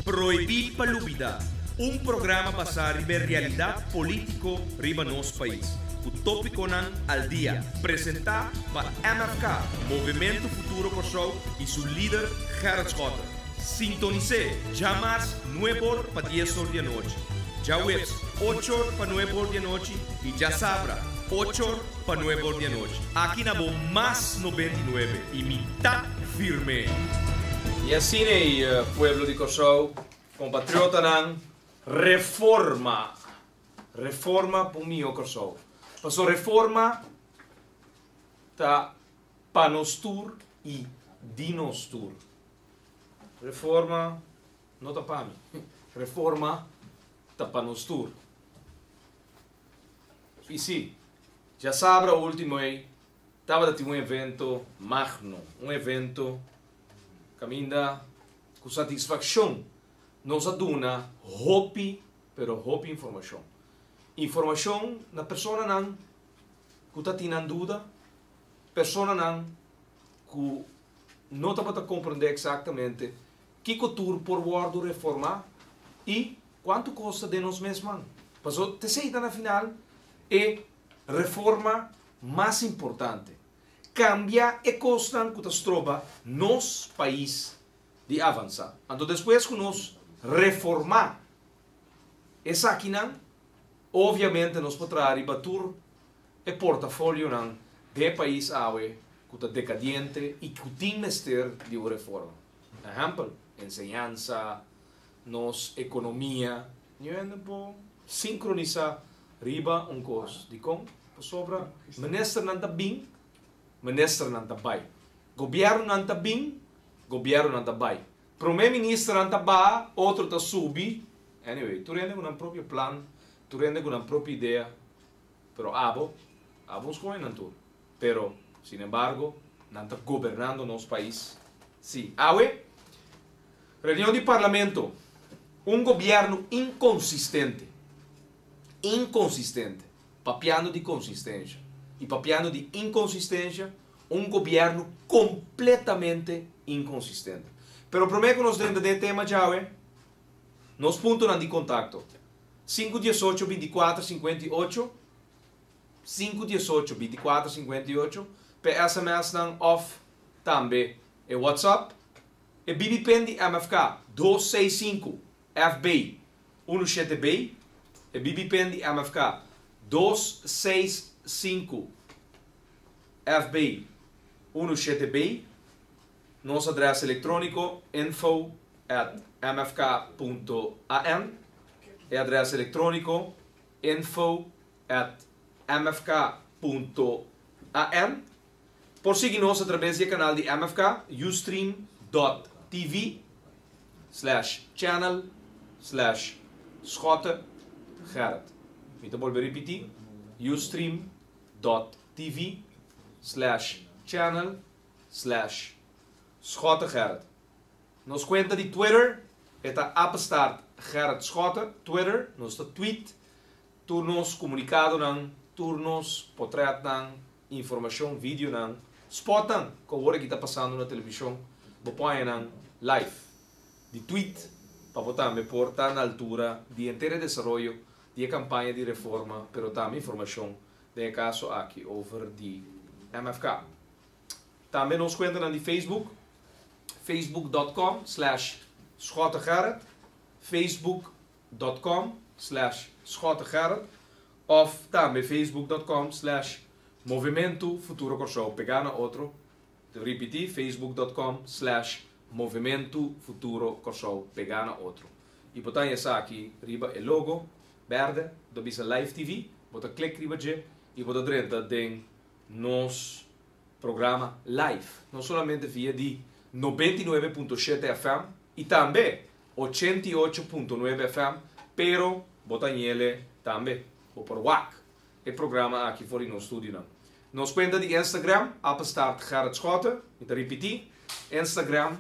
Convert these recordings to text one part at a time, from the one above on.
Proibir Palubida, um programa basado na realidade política riba nosso país. O tópico nan al dia, apresentar para MFK, Movimento Futuro Kosovo e seu líder Gerrit Schotten. Sintonize, jamais 9 para 10 horas da noite. Já webs 8 para 9 horas da noite e já sabra 8 para 9 horas da noite. Aqui na Bo mais 99 e mitad firme. E assim é, pueblo de Kosovo, compatriota nan, reforma. Reforma para o meu Kosovo. Passou reforma tá para nós tur e de nós tur. Reforma não tá para mim. Reforma tá para nós tur. E sim, já sabe o último aí, estava de um evento magno, um evento caminda com satisfação. Nos aduna hopi, pero hopi informação. Informação na pessoa não que está tendo dúvida, pessoa não que não está para compreender exatamente que cultura por word reformar e quanto custa de nós mesmos. Passou, te sei na final é reforma mais importante. Cambia e custa que está trova nos país de avançar. Então depois que nós reformar essa aqui não, obviamente nós podemos bater o portfólio de país que está decadente e que tem mestre de reforma. Exemplo, enseñança, nos economia, não sincronizar riba coisa de como sobre ministro não está bem, ministro não está bem, governo não está bem, governo não está bem, primeiro-ministro não está bem, outro está subir. Anyway, tu rende com um próprio plano, tu rende com uma própria ideia, pero abo escolhe não tudo. Pero, sin embargo, não está governando nosso país. Sim, reunião de parlamento, governo inconsistente, papiando de consistência e papiando de inconsistência, governo completamente inconsistente. Pero primeiro que nós dentro do tema já nos pontos de contato 518 24 58 518 24 58 per SMS off também e WhatsApp e BBPN de MFK 265 FB 17B e BBPN de MFK 265 FB 17B nosso endereço eletrônico info@mfk.am e endereço eletrônico info@mfk.am. Por seguir-nos através do canal de MFK, ustream.tv/channel/Schotten Então vou repetir, ustream.tv/channel/Schotten. Nos conta de Twitter, está @start Gerrit Schotten, Twitter, nos tweet, turnos comunicado nan, turnos portrait nan, informação vídeo nan, spot nan, com o que está passando na televisão, põe nan live, de tweet, para botar me portar na altura de inteiro desenvolvimento de campanha de reforma, pero também informação de caso aqui over de MFK. Também nos conta nan de Facebook, facebook.com/SchottenGerrit, facebook.com/SchottenGerrit, of também facebook.com/Movimento Futuro Kosovo. Pegar na outro, te repetir, facebook.com/Movimento Futuro Kosovo. Pegar na outro. E botar essa aqui, riba o logo, verde, do bisa live TV, botar clique riba e botar dentro de nos programa live. Não somente via de 99.7 FM e também 88.9 FM, pero botan ele também por WAC. O programa aqui fora no estúdio. Nos conta de Instagram, @start Gerrit Schotten. Então repetir, Instagram,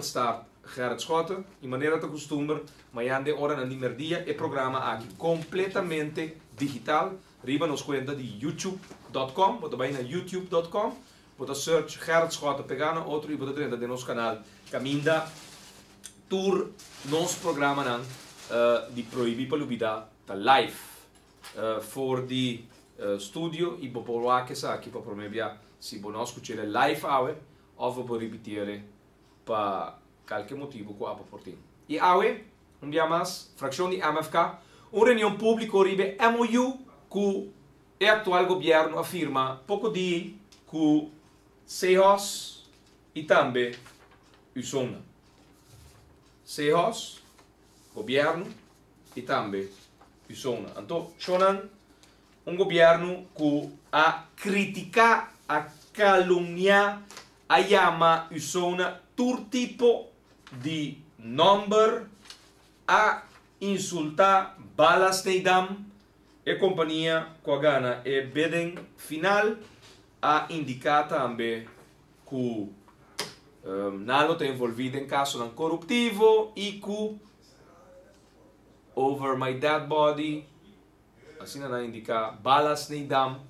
@start Gerrit Schotten. E maneira de costume, amanhã de hora na dia, o programa aqui completamente digital. Riba nos conta de youtube.com, bota bem na youtube.com. Bota search Gerrit Schotten, pegar na outro e bota dentro de nosso canal Caminda tour nos programa nan di proibir palubida ta live for di studio e popolare che sa aqui para promebia se bonos escutar live awe of por repetir pa qualquer motivo com a portin. E awe um dia mais fração de MFK uma reunião pública ribe MOU que o atual governo afirma pouco dia que Sejos e também o Zona. Sejos, governo e também o Zona. Então, chonan governo que a criticar, a caluniar, a chama o Zona todo tipo de number, a insultar balas neidam e companhia com a gana e bedem final a indicar também que não está envolvido em caso de corruptivo e que over my dead body assim não indica balas neidam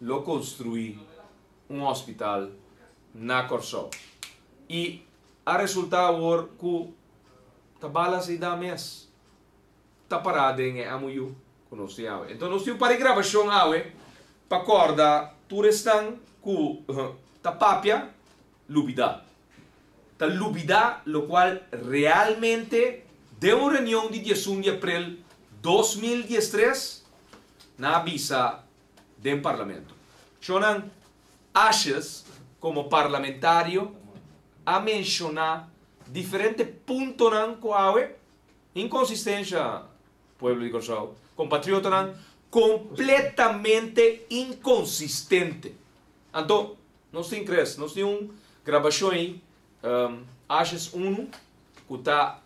lo construir hospital na Corsol e a resultado que ta balas neidam está parada em MOU conosco. Então nós temos para gravação para corda turistan ku tapapia lubida. Ta lubida, lo cual realmente de una reunión de 11 de abril 2013 na avisa del Parlamento. Chonan Ashes como parlamentario a mencionar diferentes puntos nan coawe inconsistencia pueblo de Corsau compatriota nan completamente inconsistente. Então, nós temos gravação aí, Ashes 1, que está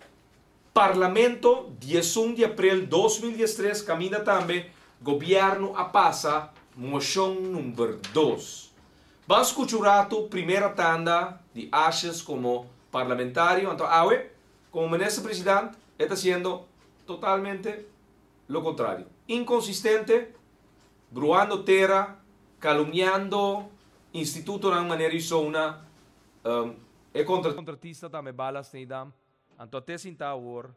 Parlamento, 11 de abril de 2013, caminha também, governo a passa, moção número 2. Vamos escutar a primeira tanda de Ashes como parlamentário. Então, como ministro-presidente, está sendo totalmente lo contrario. Inconsistente, bruando terra, calumniando instituto na maneira isona, e contratista também balas neidam, anto até sinta or,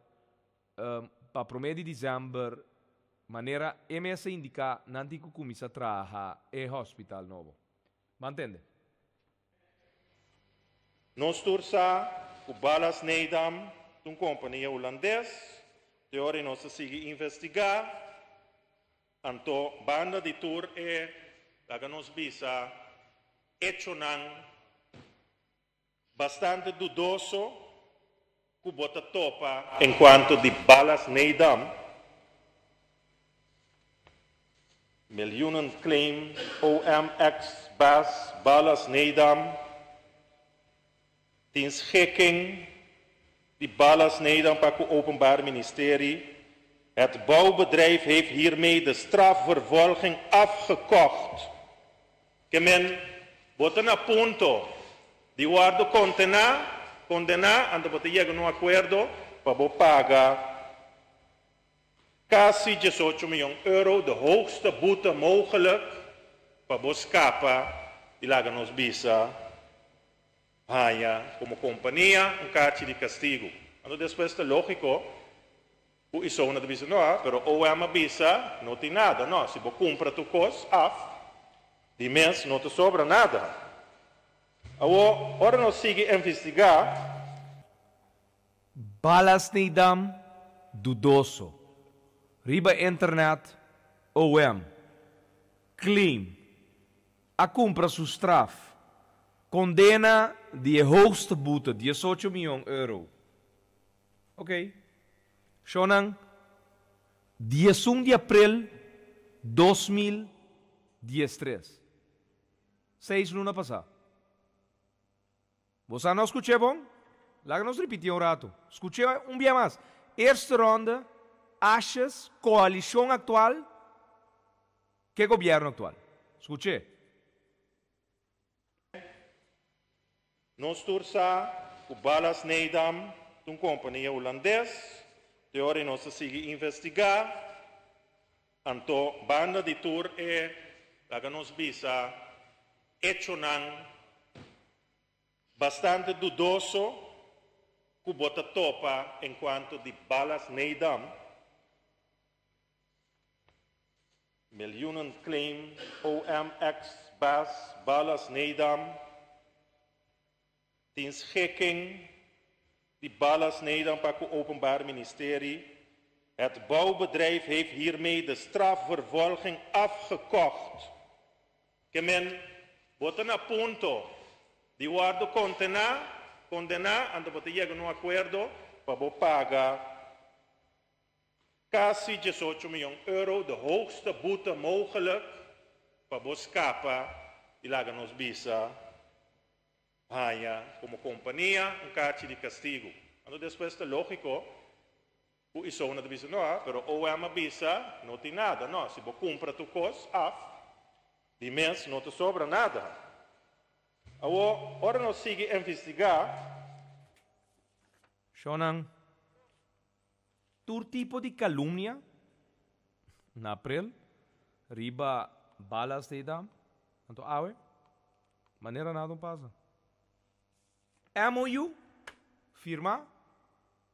para promedi dezembro, maneira MS indica nanti que começa a trabalhar e hospital novo. Mantende? Nós tursa o balas neidam, de companhia holandês, de hora nós sigue investigar. Anto banda di tour e nos bisa hecho nan bastante dudoso que bota topa en cuanto de balas neidam miljoenen claim OMX balas neidam tins hacking die balas neidam para o openbaar ministerie. Het bouwbedrijf heeft hiermee de strafvervolging afgekocht. Que men boten a punto de guardo condenar, ando boten llega no acuerdo para pagar quasi 18 miljoen euro, de hoogste boete mogelijk, para escapar de lagen nos visa, como companhia, kaartje de castigo. Ando después de lógico, o Isona dice, no, pero OEM avisa, no tem nada. No, se você compra tu coisa, de mês não te sobra nada. Agora nós seguimos investigar. Balas neidam dudoso. Riba internet, OEM. Claim. A compra su straf. Condena de hoogste boete, 18 miljoen euro. Ok. Shonan, 11 de abril 2013. 6 lunas passadas. Você não escutou bom? Lá nós repetimos um rato. Escutei dia mais. Esta ronda, achas coalição atual que governo atual. Escutei. Nós tursa o balas neidam de uma companhia holandês. De hora nós seguimos investigar. Anto banda de tour e nos bisa hecho nan bastante dudoso que bota topa enquanto de balas neidam. Miljoenen claim OMX balas neidam. Die schikking die balas neidam para het Openbaar Ministerie. Het bouwbedrijf heeft hiermee de strafvervolging afgekocht. Que men bota na punto de guardo condenar, ando bota llega no acordo para pagar quase 18 miljoen euro, de hoogste boete mogelijk, para escapar e laga nos visa, como companhia, kaartje de castigo. Ando después de lógico, o isso não diz não, pero ou é uma visa, não tem nada, não. Se você compra tu coisa, de mês não te sobra nada. Agora nós seguimos investigar. Shonang, tur tipo de calúnia, na april, riba balas de dam, então maneira nada não passa. MOU, firma,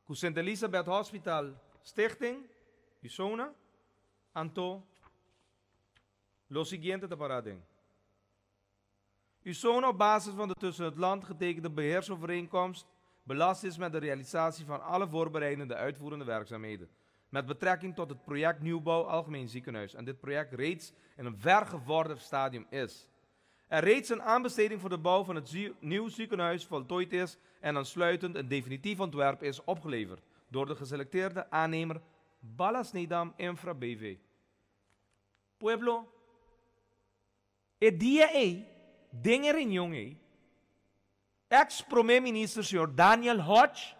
com St. Elizabeth Hospital Stichting, Isona, anto, lo siguiente te paraden. Isona op basis van de tussen het land getekende beheersovereenkomst belast is met de realisatie van alle voorbereidende uitvoerende werkzaamheden. Met betrekking tot het project Nieuwbouw Algemeen Ziekenhuis. En dit project reeds in een vergevorderd stadium is. Er reeds een aanbesteding voor de bouw van het nieuw ziekenhuis voltooid is en aansluitend een definitief ontwerp is opgeleverd door de geselecteerde aannemer Balas Nedam Infra BV. Pueblo, het dia dinger in jonge, ex-premier-minister Sr. Daniel Hodge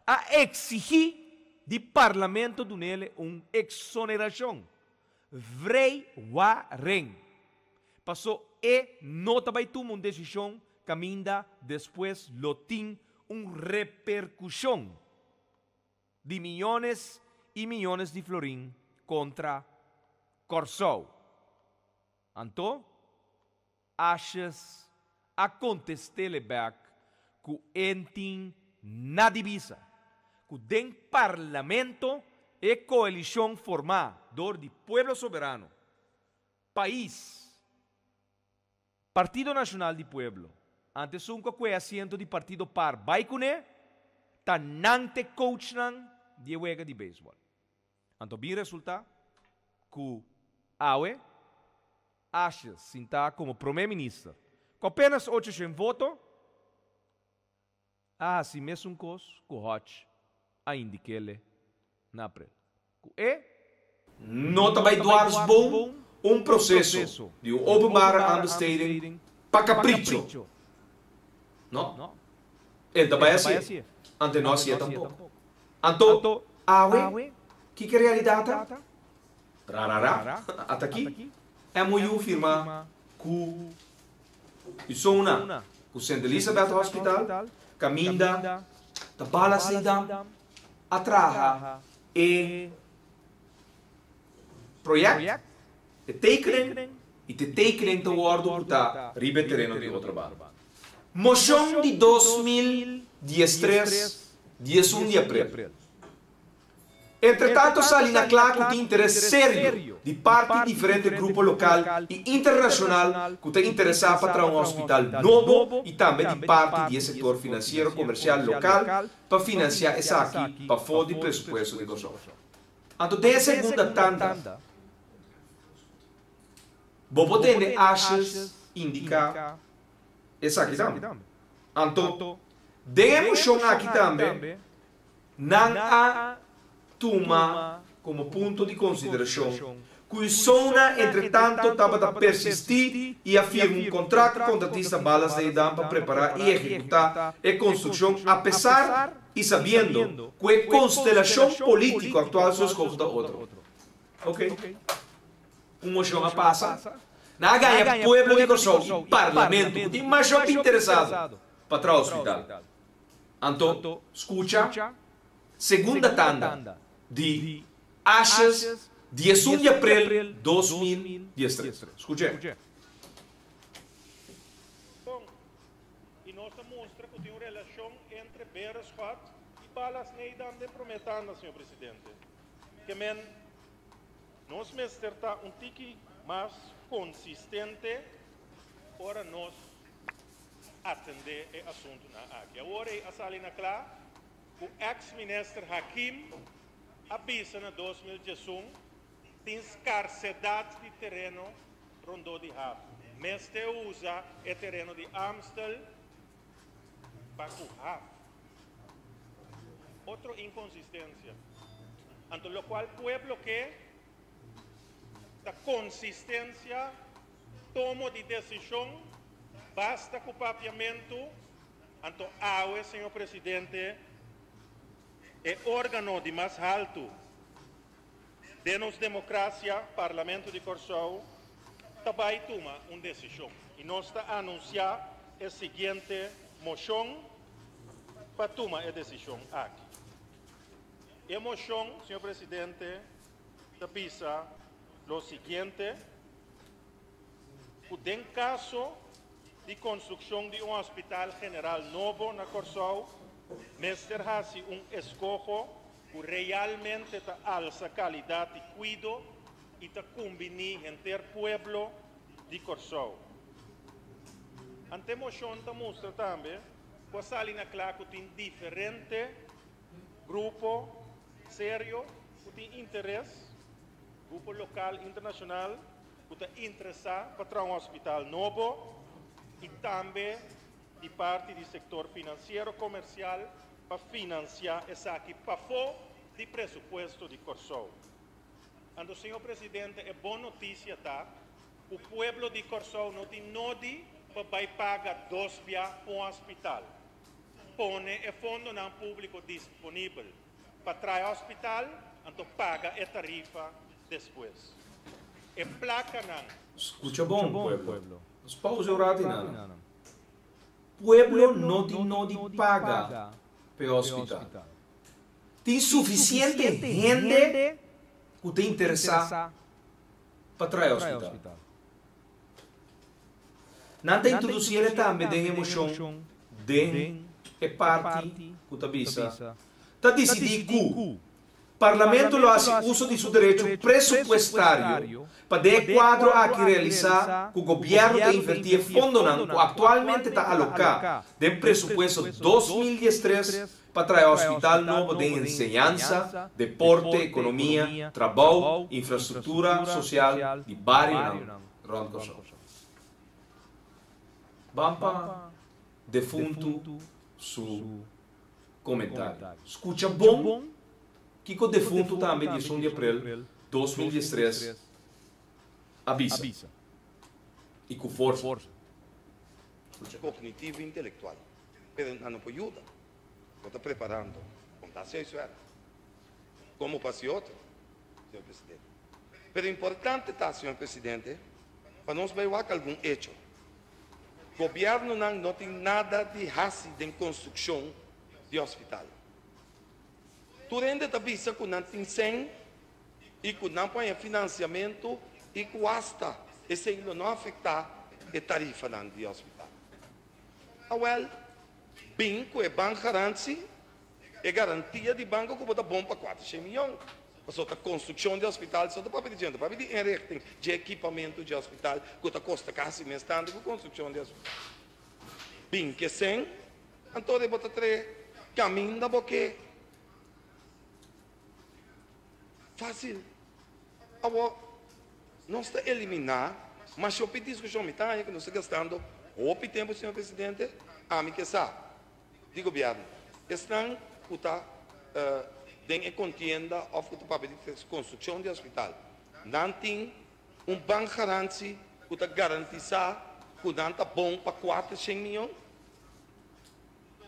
a exigir di parlamento dunele exoneração. Vrij waring. Passou nota by tu uma decisão caminda depois lotin repercussão de milhões e milhões de florim contra Corsou. Então, achas acontecele back que entin na divisa, que den parlamento e coalição formada do Pueblo Soberano, país, Partido Nacional de Pueblo, antes un que asiento de partido par baikune, tanante coach nan de juega de béisbol. Anto bien resulta que awe achas sinta como primeiro-ministro, com apenas 800 votos, assim mesmo cos que Hodge a indiquele na april. Nota by dwarsboom processo de openbare aanbesteding para capricho. No? El daarbij is ante nós é tampouco. Anto, awe, que realidade? Rarara, até aqui, MOU firma com Isona, com St. Elizabeth Hospital, caminda, da balas de dam, atraha, e project, de tekening, e de tekening te worden para ribe terreno de outra barba. Moção de 2013, 11 de abril. Entretanto, sali na claro de interesse sério de parte de diferentes grupos local e internacional que te interessam para um hospital novo e também de parte do setor financeiro comercial local para financiar essa aqui para fora do presupuesto de governo. Então, de segunda tanda, Bobo tem achas indicar essa aqui também. Então, de moção aqui também, não há toma como ponto de consideração que o Sona, entretanto, estava a persistir e afirma um contrato contratista balas de Idam para preparar e executar a construção, apesar e sabendo que a constelação política atual se escolhe da outra. Ok? Uma moção a passa, na ganha Pueblo de Corsou e Parlamento, que tem mais interessado para o hospital. Então, escuta, segunda tanda de achas 11 de abril de 2013. Escute. Bom, e nós mostra que tem uma relação entre Beresford e balas neidam de prometando, senhor presidente, que men nos mesterta um tiki mais consistente para nós atender o assunto na aqui. Agora a salina clara, o ex-ministro Hakim avisa na 2018 tem escassez de terreno rondou de Hav. Meste usa o terreno de Amstel para o Hav. Outra inconsistência. Ante lo qual pueblo que da consistência tomo de decisão basta com o papiamento ante AUE, senhor presidente, é órgão de mais alto de nossa democracia, Parlamento de Corsou, também toma uma decisão. E nós está a anunciar a seguinte moção para tomar a decisão aqui. A moção, senhor presidente, avisa o seguinte: em caso de construção de hospital general novo na Corsou, Mr. Hassi escojo que realmente alça a qualidade de cuidado e combina entre o pueblo de Corsou. Ante a moção mostra também que a salina clara que tem diferentes grupos sérios que têm interesse, grupo local e internacional, que está interessado para um hospital novo e também de parte do setor financeiro comercial para financiar essa aqui para fora do pressuposto de Corsou. Ando, senhor presidente, é boa notícia, tá? O pueblo de Corsou não tem nada para pagar 2 via para um hospital. Põe o fundo não público disponível para trazer ao hospital, então paga a tarifa depois. E placa não. Escucha bom, pueblo. Os paus eu não. Pueblo não tem paga para o hospital. Tem suficiente gente que tem interessado para trazer ao hospital. Não tem introduzir também de emoção, de parte que está vista. Está decidido que o Parlamento lo hace uso de seu direito presupuestário para de quadro a que realizar que o governo de invertir fundo que atualmente está alocado de presupuesto 2013 para trazer ao hospital novo de enseñanza, deporte, economia, trabalho, infraestrutura social de bairro Ronda Corsou. Vamos para defunto su comentário. Escucha bom que o defunto também de 1 de abril 2013 avisa e com força cognitivo e intelectual, mas não pode ajudar. Está preparando, contasse isso era como para si outro, senhor presidente. Mas importante está, senhor presidente, para nós ver algum hecho. O governo não tem nada de raça de construção de hospital. Tu ainda está vista que não tem 100 e que não põe financiamento e que basta esse não afetar a tarifa de hospital. Well, bem que é banco garante é garantia de banco que está bom para 400 milhões. Só a construção de hospital, só para pedir inrichting de equipamento de hospital que está custa quase mais tanto que a construção de hospital. Bem que 100, então de botar 3 caminho da boque. Fácil. Agora, não está eliminar, mas eu pedi discussão metade que nós estamos gastando o tempo, senhor presidente, a mim que sabe, de governo. Estão em contienda of o papel de construção de hospital. Não tem banco garantia que garantizar que não está bom para 400 milhões.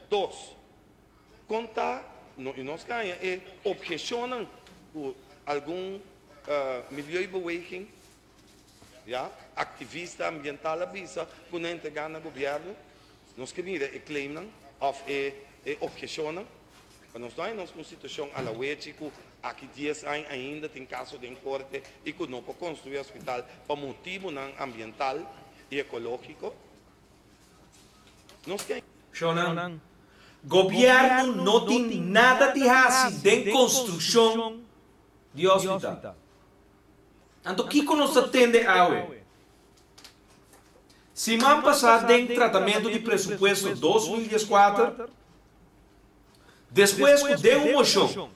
2. Conta, nós ganhamos e objecionam algum milieubeweging, activista ambiental avisa que não entregar no governo, nós queremos claimam of objecionam. Nós temos uma constituição a la que aqui 10 anos ainda tem caso de corte e que não pode construir hospital por motivo ambiental e ecológico. Nós queremos. governo não tem nada de fazer de construção de hospital. Então, o que nós atende a semana passada, em tratamento de presupuesto 2014, depois que deu uma moção,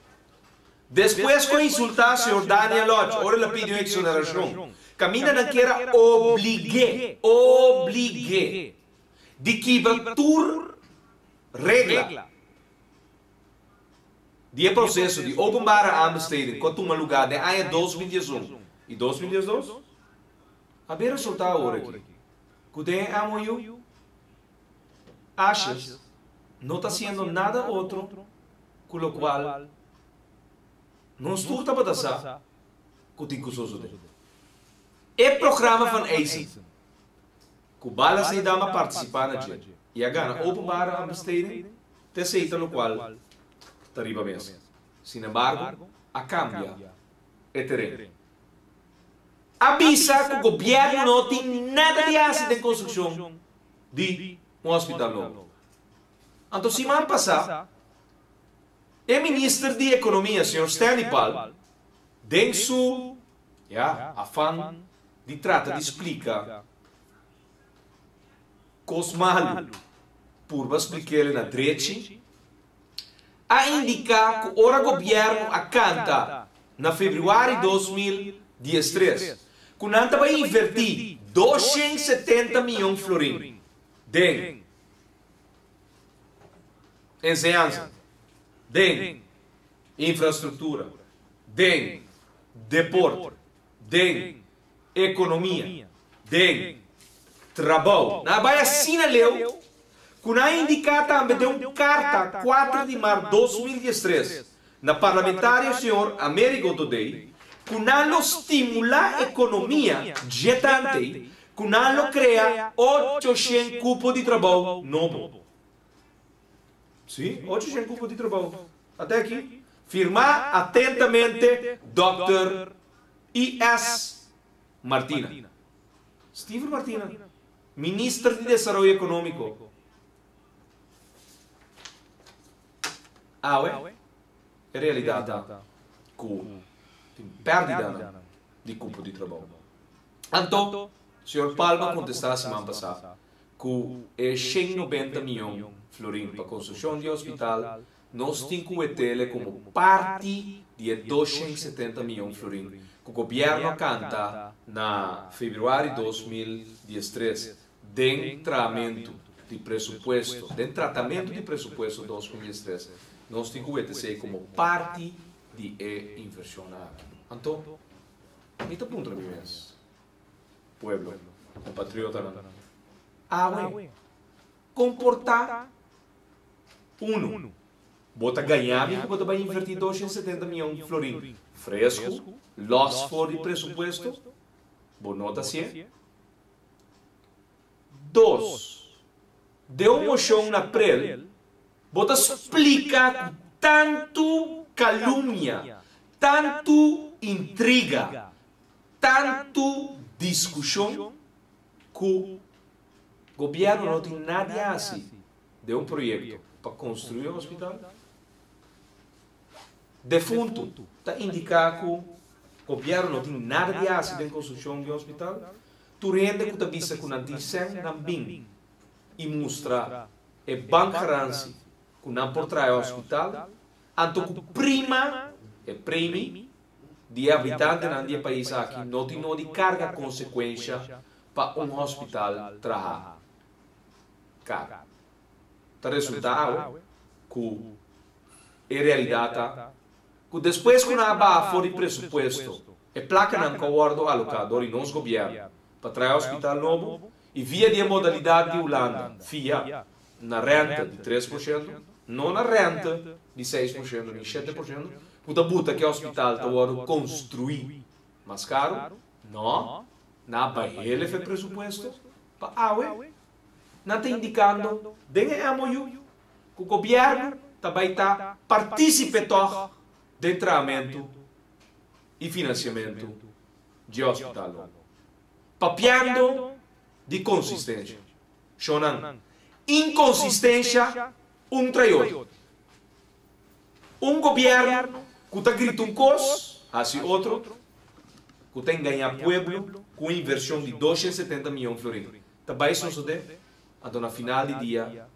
depois que insultar o senhor Daniel Lodge, ora ele pediu exoneração, caminha naquela obrigue, de quebrar regla, de processo de open bar a ambesteden, quanto uma lugar de ano 2011 e 2012, a ver resultado agora aqui. Quando é amanhã, achas, não está sendo nada outro, com o qual não estou para dançar, que tem que usar. É programa van Eisen, que balas nem dá para participar na gente. E a gana, open bar a ambesteden, te aceita no qual está riba mesmo. Sin embargo, a cambia é terreno. Avisa que o governo não tem nada de fazer de construção de um hospital novo. Então, semana passada, o ministro de Economia, o Sr. Stanley Pal, tem seu afã de tratar de explicar cos malu, por explicar ele na direita, a indicar que o governo a canta na fevereiro de 2013, que não vai invertir 270 milhões de florins em ensinança, em infraestrutura, em deporte, em economia, em trabalho. Não vai assinar leu, que não indicar também de uma carta 4 de março de 2013 na parlamentária senhor Américo Today, que não estimula a economia jetante, que não cria 800 cupos de trabalho novo. Sim, 800 cupos de trabalho. Até aqui. Firmar atentamente Dr. I.S. Martina. Steve Martina, Ministro de Desenvolvimento Econômico. É realidade que perdida de cupo de trabalho. Então, o senhor Palma contestou a semana passada que é 190 milhões de florins para a construção de hospital, nós temos que ter como parte de 270 milhões de florins que o governo canta na fevereiro de 2013, de tratamento de presupuesto, de 2013, nós temos que ter como parte de inversionar. Então, me ponto na minha pueblo, compatriota, comportar bota ganhar e bota vai invertir 270 milhões de florins fresco, loss for de presupuesto, boa nota assim. 2. Deu uma moção na PREL, bota explica tanto calúnia, tanto intriga, tanto discussão, que o governo não tem nada a fazer de um projeto para construir um hospital. Defunto, está indicado que o governo não tem nada de fazer de construção de um hospital. Tu rende que está vista que não tem sem também e mostra é bancarância que não por trás do hospital. Então, que prima é prêmio de habitante no país aqui não tem de carga consequência para um hospital trabalhar. Cara, o resultado que é realidade que depois que não há fora de presupuesto é placa não acordo alocador e nosso governo para trazer hospital novo e via de modalidade de Holanda FIA na renta de 3%, não na renta de 6%, nem 7%, puta buta que o hospital está construir mais caro, não vai ele fazer presupuesto para não está indicando de amanhã que o governo também está participando de tratamento e financiamento de hospital. Papiando de consistência. Chonan inconsistência um traidor. Um governo que está gritando um coisa, assim outro, que tem ganhar pueblo com inversão de 270 milhões de florins. Também sucede, então na final do dia,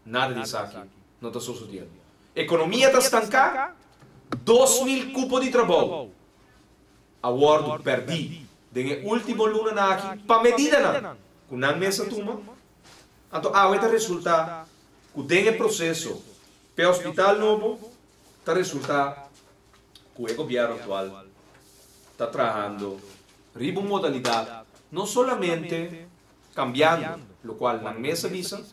nada disso aqui, não está sucedendo. Economia está estancada, 2.000 cupos de trabalho. Agora perdi, den último luna aqui, para medida não. Com não mesa turma, então a outra resulta, que tem processo, para o hospital novo, está resulta que o governo atual está trabalhando riba modalidade, não somente cambiando, o qual na mesa visa,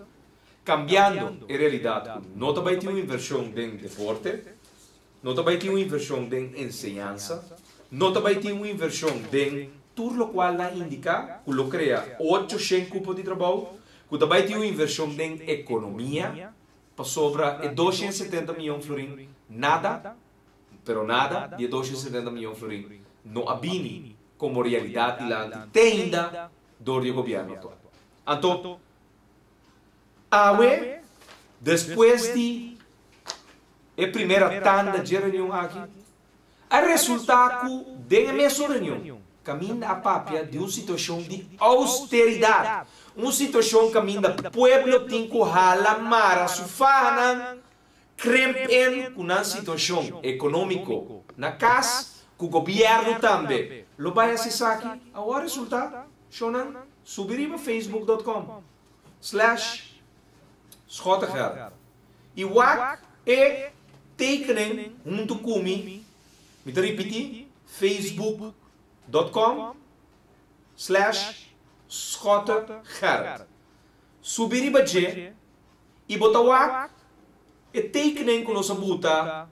cambiando a realidade, não também tem uma inversão em deporte, não também tem uma inversão em ensinança, não também tem uma inversão em tudo o qual indica que lo cria 800 cupos de trabalho, que também tem uma inversão em economia, para sobra 270 milhões de florins, nada, pero nada de 270 milhões de florins, não abine como realidade lá ainda do governo atual. Então, depois de a primeira tanda de reunião aqui, o resultado da mesma reunião caminha a papia de uma situação de austeridade, uma situação que caminha o povo tem que ralar mara sufana, crempen com uma situação econômica na casa, que o governo também lo vai acessar aqui. O resultado, shonan, subir para facebook.com/Schotegard. E o é tekening junto comigo, me repetir, facebook.com/Schotegard. Subir para G e botar o é tekening que nós botar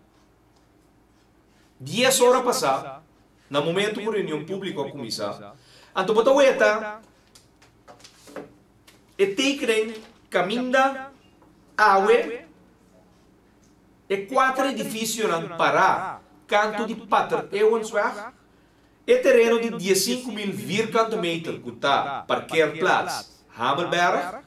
10 horas passar, no momento que a reunião pública começar, então botar o é tekening caminha awe e 4 edifícios não parar, canto de Pater Ewensweg, e terreno de 15.000 vierkante meter que está parkeerplaats Hamelberg,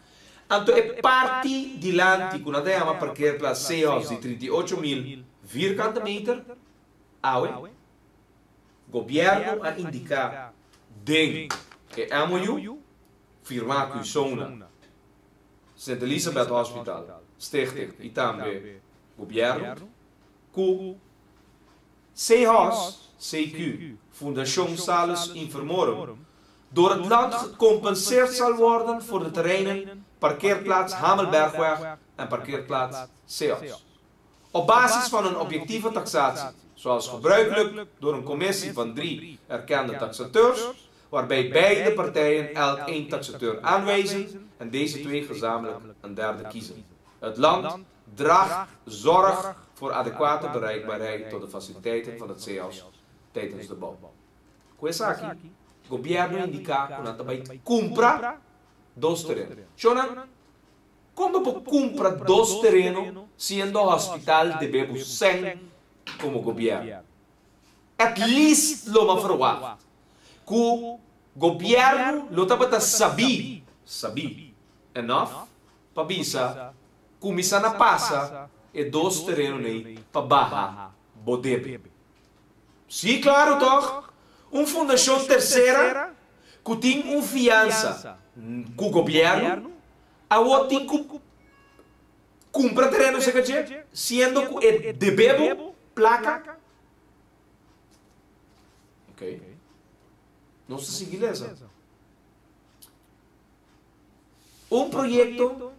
então é parte de lante que nós temos parkeerplaats Seehaus de 38.000 vierkante meter, awe, governo a indicar den que MOU firmar com Sona, St. Elizabeth Hospital, Stichting e também governo, que Seehaus, CQ, Fundação Salles Informorum, door het land gecompenseerd zal worden voor de terreinen parkeerplaats Hamelbergweg en parkeerplaats Seehaus. Op basis van een objectieve taxatie, zoals gebruikelijk door een commissie van 3 erkende taxateurs, waarbij beide partijen elk 1 taxateur aanwijzen en deze 2 gezamenlijk een derde kiezen. Het land draagt zorg voor adequate bereikbaarheid tot de faciliteiten van het Seehaus tijdens de bouw. Questa aqui, o governo indica que nós também compra 2 terrenos. Shonan, como para comprar 2 terrenos, sendo o hospital devemos 100 como governo? At least lo mafroa. Que o governo lo tabata sabi enough para bisa comissão na passa e 2 terrenos aí para barra bodebe. Sim, claro, toch? Uma fundação terceira que tem uma fiança com o governo, a outra tem que comprar terreno, sendo que é debebo placa. Ok? Não se sigue essa. Projeto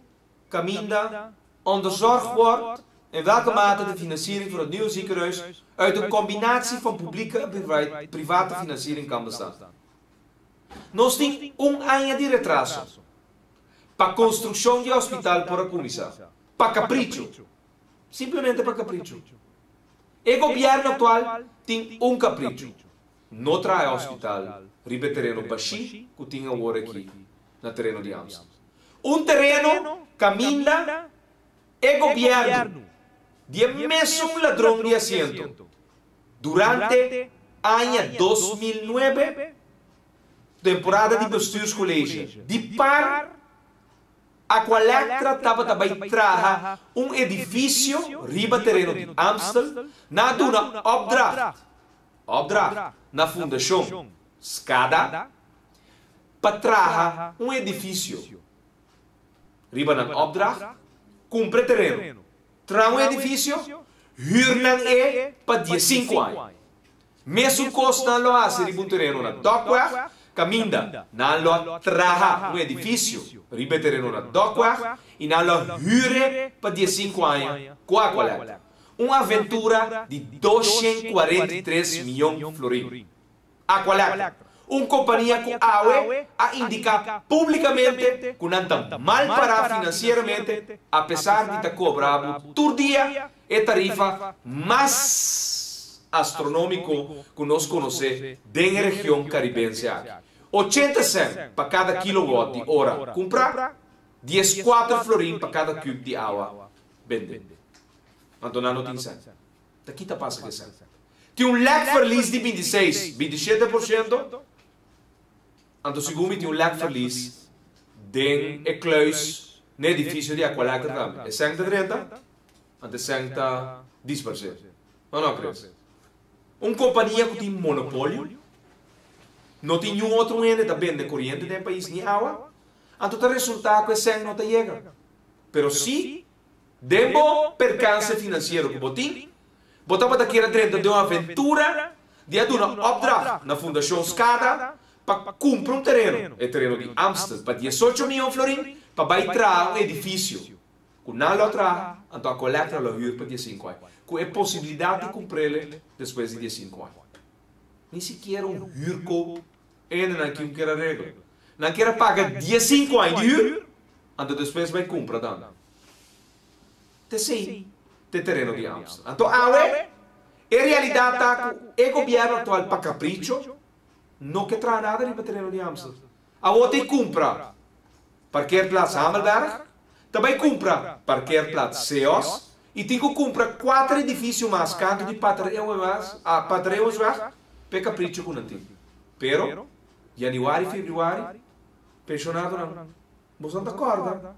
caminha onde zorg wordt in welke mate de financiering voor het nieuwe ziekenhuis uit een combinatie van publieke en private financiering kan bestaan. Nós temos ano de retraso para a construção de hospital por a comissão, para capricho, simplesmente para capricho. O governo atual tem capricho, não traz hospital, ribe terreno baixi, que tinha agora aqui, no terreno de Amsterdam. Terreno caminha o governo de mesmo ladrão de assento. Durante ano 2009, temporada de bestuurscollege, de par a Aqualectra estava também traga edifício riba terreno de Amstel, na duna opdracht, na fundação Skada, para traga edifício riba na opdracht, cumpre terreno, traga edifício, huur para 15 anos. Mesmo custo não hace riba terreno na Dockweg, caminda, não traga edifício riba terreno na Dockweg e não huur para 15 anos com a Aqualectra. Uma aventura de 243 milhões de florins. Aqualectra, uma companhia que a indicar publicamente que não está mal parada financeiramente, apesar de estar cobrando todo dia a tarifa mais astronômica que nós conhecemos da região caribense. 80 cents para cada kilowatt de hora comprar, 14 florins para cada cubo de água vender. Então não tem cento. Daqui está passa que cento. Tem leque verlies de 26, 27%. Então segundo tem leque verlies de ecluis no edifício de Aqualectra também. É 130, então 110%. Não crees? Uma companhia que tem monopólio, não tem nenhum outro ente que vende corrente do país nem água, então o resultado é que 100 não chega. Mas se demo percance financeiro que botim, botava daqui a dentro de uma aventura de uma opdracht na Fundação Skada para comprar terreno. É terreno de Amstel para 18 milhões de florins para baitar edifício. Com nada outra, então a Aqualectra lo huur para 15 anos. Com a possibilidade de comprar ele depois de 15 anos. Nem sequer huurkoop ainda não quer a regra. Não quer pagar 15 anos de huur, então depois vai comprar dan. Sim, tem terreno de Amstel. Então, em realidade, o governo atual para capricho, não quer trazer nada de terreno de Amstel. A outra compra parkeerplaats Hamelberg, também compra parkeerplaats Seos, e tem que comprar 4 edifícios mais canto de Patreonsweg, para capricho com nanti. Pero, januário e fevereiro, pensionado não. Você não acorda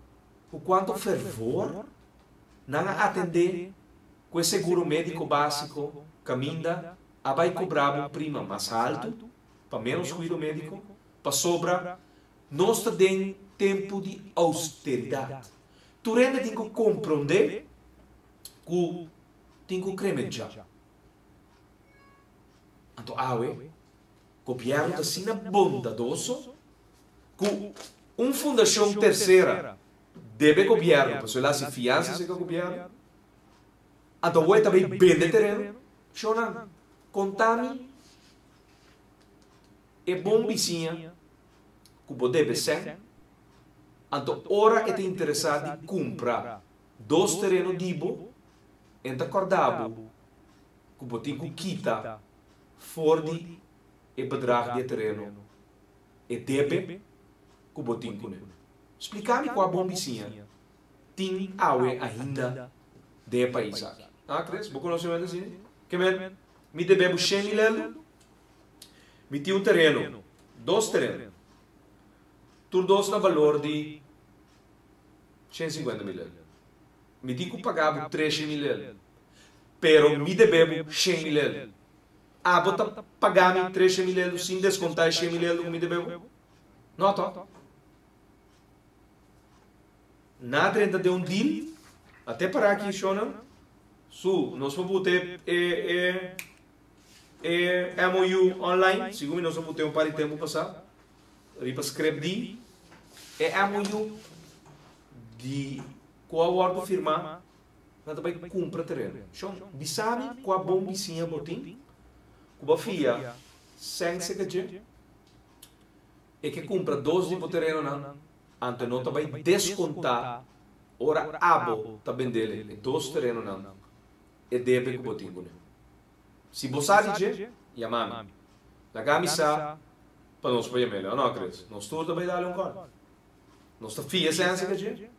o quanto fervor não atender com o seguro médico básico, caminda, a vai cobrar um prima mais alto, para menos cuidado médico, para sobra, nós temos tempo de austeridade. Tu ainda tem que compreender que tem que crementar. Então, o governo está sendo bondadoso, que uma fundação terceira deve governo, para lá se fiança com o governo. Então, o também vende terreno. Shonan, contame é bom vizinha que você deve ser. Então, ora é interessado em comprar 2 terrenos de ibo, então acordado que você tem que quitar fora de bedrag de terreno e deve que você tem que explicar-me qual é a bom vizinha. Tem ainda de país. Cres? Você conhece assim? Que me debemos 100 mil, me tem um terreno, 2 terrenos, todos no valor de 150 mil. Me tem que pagar 13 mil, pero me debemos 100 mil. Você pagar 13 mil sem descontar 100 mil que me debemos? Não, tá. Na trenta de um deal, até para aqui, Shonan, nós vamos ter MOU online, segundo nós vamos ter par de tempo passado, para escrever MOU de qual a ordem firmar, nós também compra terreno. Então, você sabe qual a bom vizinha botim? Cuba fia, sem sequer, é que compra 2 de terreno, então não também descontar, ora abo também dele, 2 terrenos não. E deve que botinho. Se você diz, chamame. Na camisa, para nós foi melhor, não acredito. Nós todos também dá um cor. Nós está fia sem essa que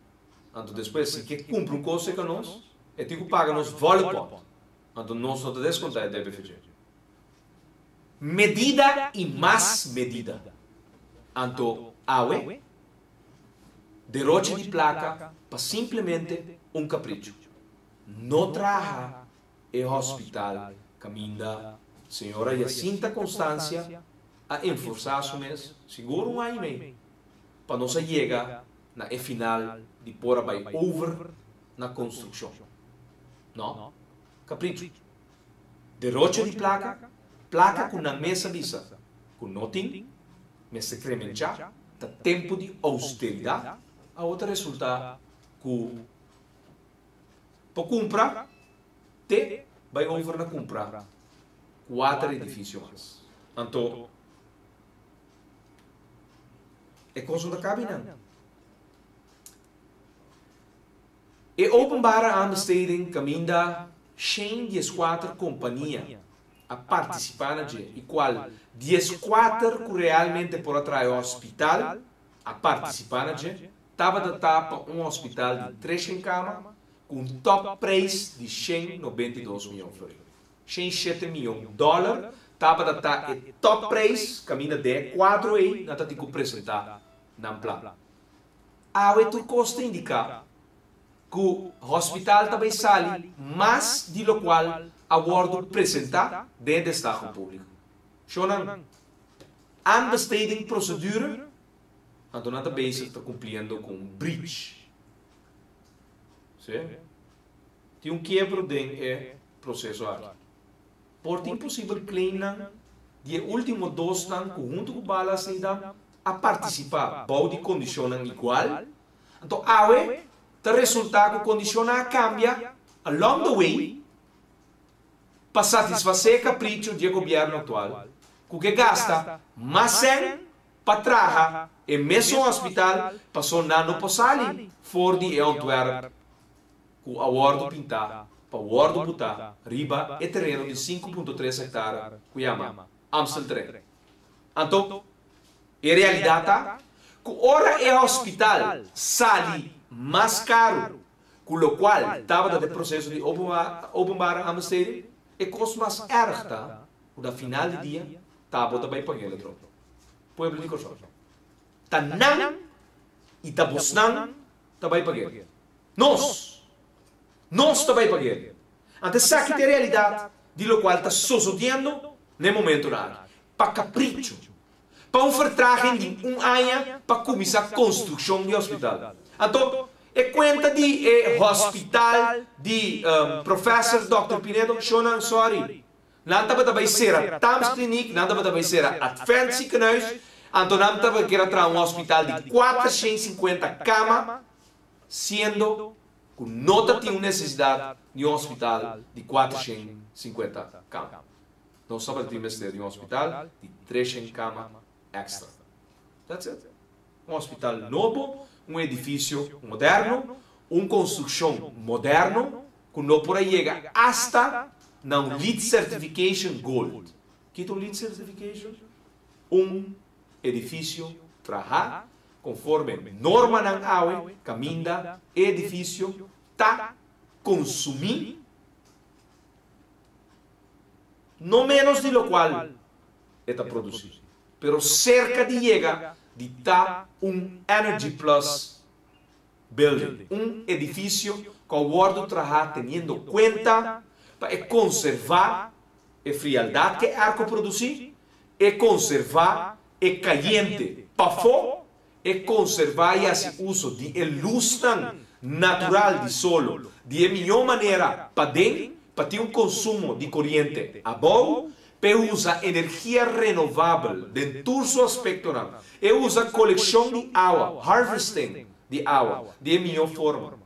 então depois se que cumpre coisa que nós, é tem que pagar nos vale ponto. Então nós não descontar deve fazer. Medida e mais medida. Então, derroche de placa para simplesmente um capricho. Não traja o hospital caminda senhora Jacinta Constância a enforçar mês, seguro um ano e meio, para não se chegar na final de pôr vai over na construção. Não? Capricho. Derroche de placa com na mesa visa, com nothing, mas se crementar, tá tempo de austeridade, a outra resulta que para comprar, te vai over na comprar 4 edifícios mais. Então, é coisa da cabina. E openbare aanbesteding caminda 114 companhias a participar e qual 14 que realmente por atrás do hospital a participar estava da tapa hospital de 3 camas com top price de 192 milhões de florins. 107 milhões de dólares estava da tapa top price caminda de 4 aí na tati que apresentar na plano. A o custo indica que o hospital também sai mais de lo qual abordo apresentar dentro do Estado público. Shonan, aanbesteding procedure, então nada bezig está cumprindo com breach. Tem quebro dentro do processo aqui. Portanto, impossível claimar de último 2 anos junto com balas a participar, bom de condicionam igual. Então, o resultado que condiciona cambia along the way para satisfazer o capricho do governo atual, que gasta mais para trazer e mesmo hospital para sonar no Passali, for de Antwerp, com o acordo pintar, para o acordo botar, riba e terreno de 5,3 hectares, que chama Amstel. Então, a realidade que ora é hospital sali mais caro, com o qual estava no processo de openbare aanbesteding, e custo mais erg, tá? Da final do dia, estava também pagando troco. Pueblo de Kosovo. Tá não e tá bosnan, também pagando. Nós também pagando. Então, essa é a realidade, de lo qual está sucedendo no momento lá. Para capricho. Para vertragem de ano para começar a construção do hospital. Então, é conta de hospital de professor Dr. Pinedo, Shonan, sorry. Nada vai ser a Tams Clinic, nada vai ser a Advanced Canais, então nada vai querer trazer um hospital de 450 camas, sendo que não tem necessidade de um hospital de 450 camas. Não só para ter de um hospital de 300 camas extra. That's it. Um hospital novo, um edifício moderno, uma construção moderna, que não por aí chega hasta não LEED Certification Gold. Que é um LEED Certification? Um edifício trabalha conforme norma na água, caminda, edifício, está consumindo não menos de lo qual está produzido, pero cerca de chega de estar Energy Plus building, edifício que o guardo trabalha tendo conta para conservar a frialdade que arco produzir, e conservar a caliente para fora, e conservar esse uso de luz natural de solo, de melhor maneira para dentro, para ter consumo de corrente a bom, para usar energia renovável dentro do seu aspecto, e usa coleção de água, harvesting de água, de melhor forma.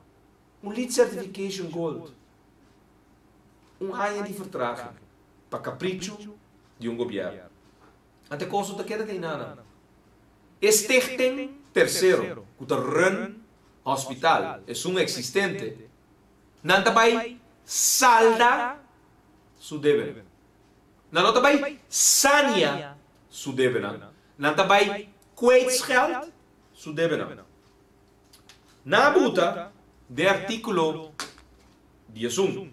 LEED Certification Gold. Ano de vertragem para capricho de governo. Até coisa da queda de nada. Este terceiro, que o run hospital é existente, não vai saldar su débito. Não vai sanear su débito. Não vai kwijtscheld su débito. Na buta de artikel 11.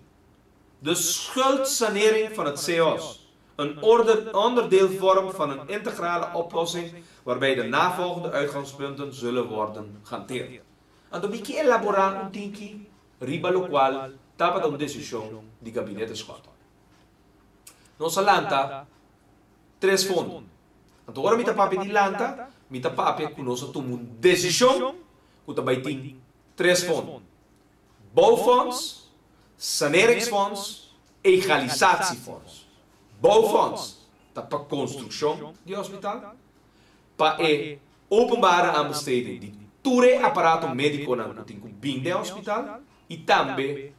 De schuldsanering van het CO's. een onderdeel vormt van een integrale oplossing waarbij de navolgende uitgangspunten zullen worden gehanteerd. En dan moet je elaboreren een tinky, riba lo qual, tapa een decisão die gabinete escolta. Nossa lanta, 3 fondos. Então agora mita papi di lanta, mita papi que nós tomamos uma decisão, que também tem 3 fondos. Bouwfonds, saneringsfonds, egalisatiefonds. Bouwfonds, dat para construção de hospital, para openbare aanbesteding de toere apparato médico na que tem de hospital e também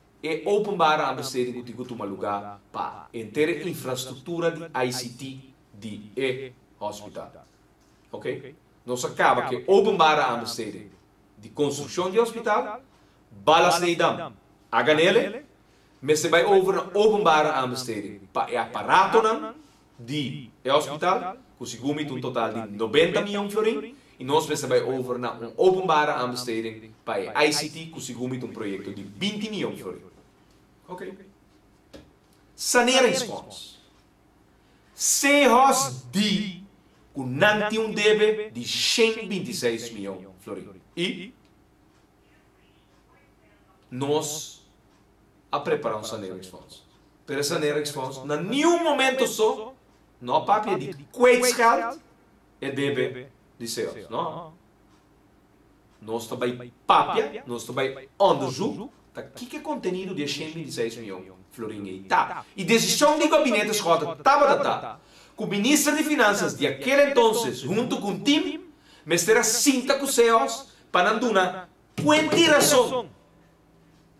openbare aanbesteding que tem lugar para inteira infraestrutura de ICT de hospital. Ok? Nós acaba que openbare aanbesteding de construção de hospital, balas de dam, aganele, mas se vai over een openbare aanbesteding para apparato de hospital, que se gumi um total de 90 miljoen florin, e nós vai over naar een openbare aanbesteding para ICT, que se gumi um projeto de 20 miljoen florin. Ok? Saneringsfonds. Se hos die que não tem débito de 126 miljoen florin. E nós a preparar um saneringsfonds. Para saneringsfonds, na nenhum momento só, não papel de kwijtgeld é débito de sales. Não. Nós também papel, nós também onderzoek, dat que contenido de 126 miljoen florin tá. E decisão de gabinete escolta estava que o ministro de Finanças de aquele entonces, junto com o time, me será cinta com seus para não dar quantiração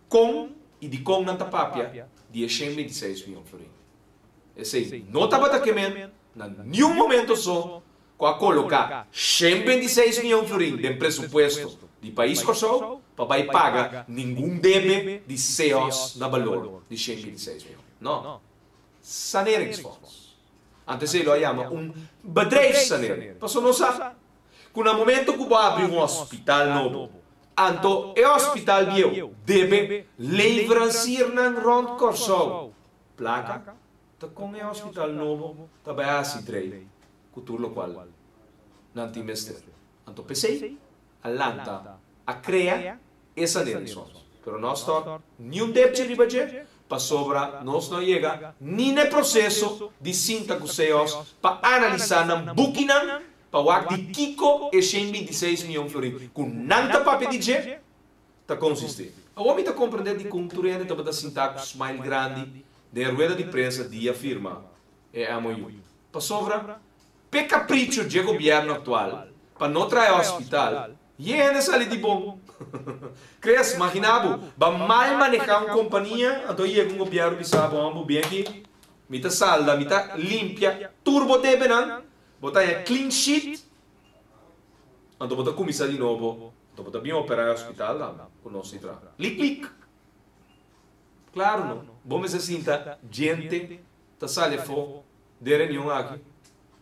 com e de com nanta papia de 126 miljoen florin. Esse não estava daquele na nenhum momento só com a colocar 126 miljoen florin de presupuesto de país Kosovo para pagar nenhum débito de seus na valor de 126 miljoen. Não. Saneringsfonds. Antes ele o chama bedrijfssanering. Passou não sabe. Que no momento que vai abrir um hospital novo, então o hospital viu deve leveranciar na rond Kosovo. Placa. Tá com o hospital novo, tá bem assim trei. Cultura local. Não tem mestre. Então pensei, a lanta, a crea, essa saneringsfonds. Pero nós está nenhum débito de budget. Para sobra, nós não chega nem no processo de cinta com seus para analisar na booking para o de Kiko e 126 miljoen florin. Com nada papel de jet, está consistente. O homem está compreendendo de cultura ainda está cinta com smile grande de rueda de prensa de afirma é amanhã. Para sobra, pe capricho de governo atual para não trazer hospital. E ainda sai de bom. Cres, imaginava, vai mal manejar uma companhia, então chega um governo que sabe, vamos bem aqui, mita salda, mita limpia, turbo debe não, botar em clean sheet, então botar começar de novo, então botar bem operar o hospital lá, com o nosso trabalho. Lic. Claro, não. Vamos se sinta gente, tá sale fo, de reunião aqui,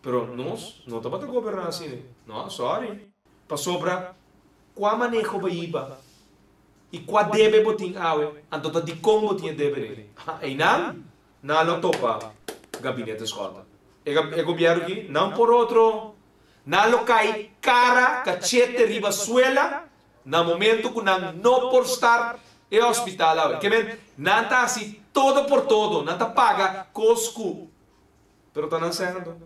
pero nós não tá para governar assim, não, sorry. Para sobra, qual manejo vai ir e qual deve botin awe, então tá de como botin deve e não lo topa gabinete escolta. E governo aqui, não por outro, não lo cai cara, cachete, riba suela, no momento que não por estar e hospital awe. Que men, não tá assim todo por todo, não tá paga cosco, pero tá não sendo,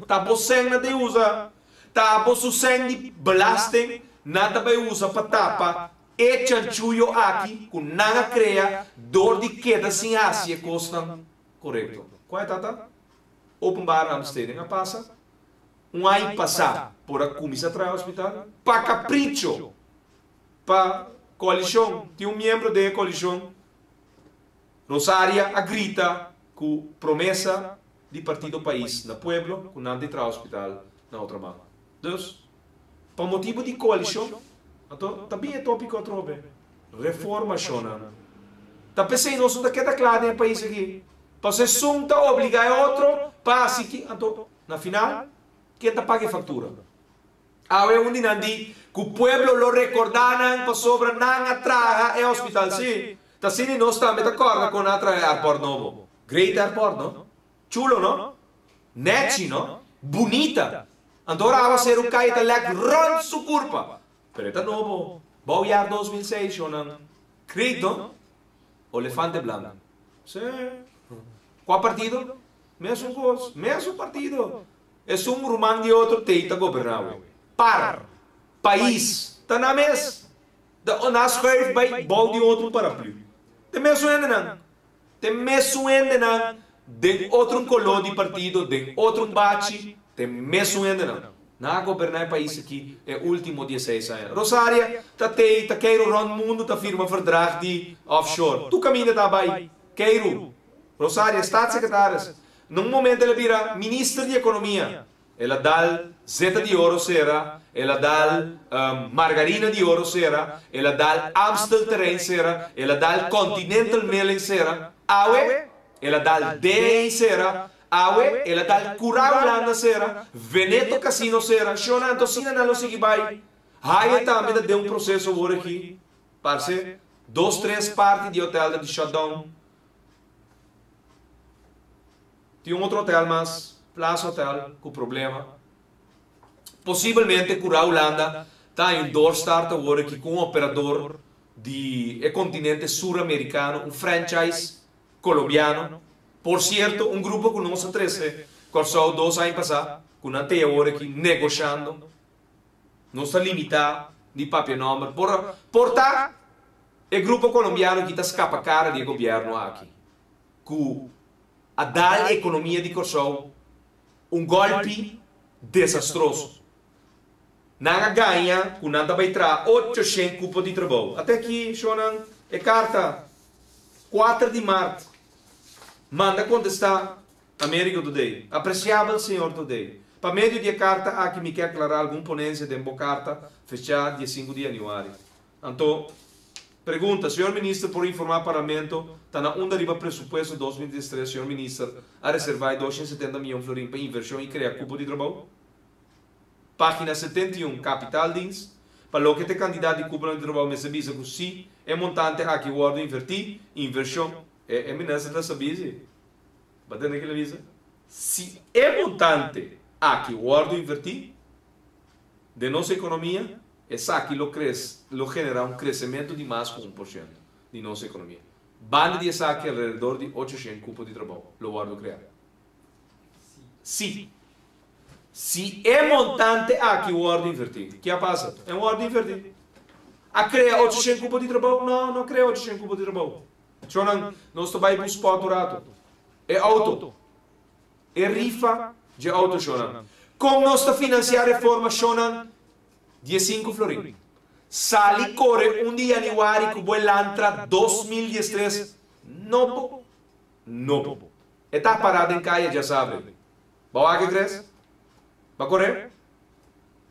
tá bocendo de usa. Tapos o sangue belasting, nada vai usar para tapa, e chanchuyo aqui, com nada crea, dor de queda sem ásia costa. Correto. Qual é tata? Openbare aanbesteding a passa, aí passar por a comissão para o hospital, para capricho, para coalição, tem membro da coalição, Rosária, a grita, com promessa de partido país, no pueblo, com nada de tra hospital, na outra mão. Dus, para motivo de coalição, então, também é tópico outro bem. Reforma chona. Tá pensei nós não queda claro no país aqui. Para ser sunta obrigar outro, para assim que, então, na final, quem tá paga a fatura? Ah, é onde não diz que o pueblo lo recordaram para sobra não atraga é hospital sim. Tá sim nós estamos de acordo com atrair airport novo. Great airport, não? Chulo, não? Nechi, não? Bonita. Agora vai ser o caia lek rond su curva. Pero novo. Bom jaar 2006, Shonan. Credo. Elefante blanco. Sim. Qual partido? Mesmo coisa. Mesmo partido. É um romano de outro teita governar. Par. País. Tá na mesa. Na schrijf bij bouw die outro paraplu. Tem mesmo ainda não. Tem mesmo ainda não. De outro colô de partido, de outro bate. Tem mesmo ainda não. Na governar o país aqui é o último 16 anos. Rosária, tá queiro rond mundo, tá firma verdrag de offshore. Tu caminha tá vai. Queiro. Rosária, staatssecretaris. Num momento ela vira ministra de economia. Ela dá zeta de ouro será, ela dá margarina de ouro será, ela dá Amstel terreno será, ela dá Continental Mailing será, awe, ela dá DEI será, awe, ela dá Curau Holanda será, Veneto Casino será, Shona Tocina na lo sigi vai. Aí também deu um processo agora aqui, parce, 2, 3 partes de hotel de shutdown. Tinha outro hotel, mas Plaza Hotel com problema. Possivelmente Curau Holanda está em doorstart agora aqui com um operador de continente sul-americano, um franchise colombiano. Por certo, um grupo que nós 13, começou 2 anos passados, que não tem agora aqui negociando, não está limitado de papel número. Portanto, o grupo colombiano que está escapa cara do governo aqui, que a dar a economia de Corsol um golpe desastroso. Não ganha, com nada vai entrar 800 cupos de trabalho. Até aqui, Shonan, é carta 4 de março. Manda contestar América Today. Apreciável senhor Today. Para meio de carta, aqui me quer aclarar alguma ponência de uma carta fechada dia 5 de janeiro. Então, pergunta, senhor ministro, por informar o Parlamento, está na onda riba presupuesto 2023, senhor ministro, a reservar 270 milhões de florins para inversão e criar cupo de trabalho? Página 71, capital dins, para o que te candidato de cupo de trabalho me sabia que sim, é montante aqui o ordem invertir, inversão, é eminência da sabia. Batendo aquela visa? Se é montante aqui o ordem invertir, de nossa economia, essa aqui lo genera um crescimento de mais que 1% de nossa economia. Banda de essa aqui alrededor de 800 cupos de trabalho, lo guardo criar. Sim. Se é montante aqui o ordem invertir, o que passa? É um ordem invertir. A cria 800 cupos de trabalho? Não, não cria 800 cupos de trabalho. Nós estamos para o spot rato. É auto. É rifa de auto, Shonan. Como nós estamos financiando a reforma, Shonan, 15 florins. Sali corre um dia januário que vai lançar 2013. Não. Está parado em caia, já sabe. Vai que cresce? Vai correr?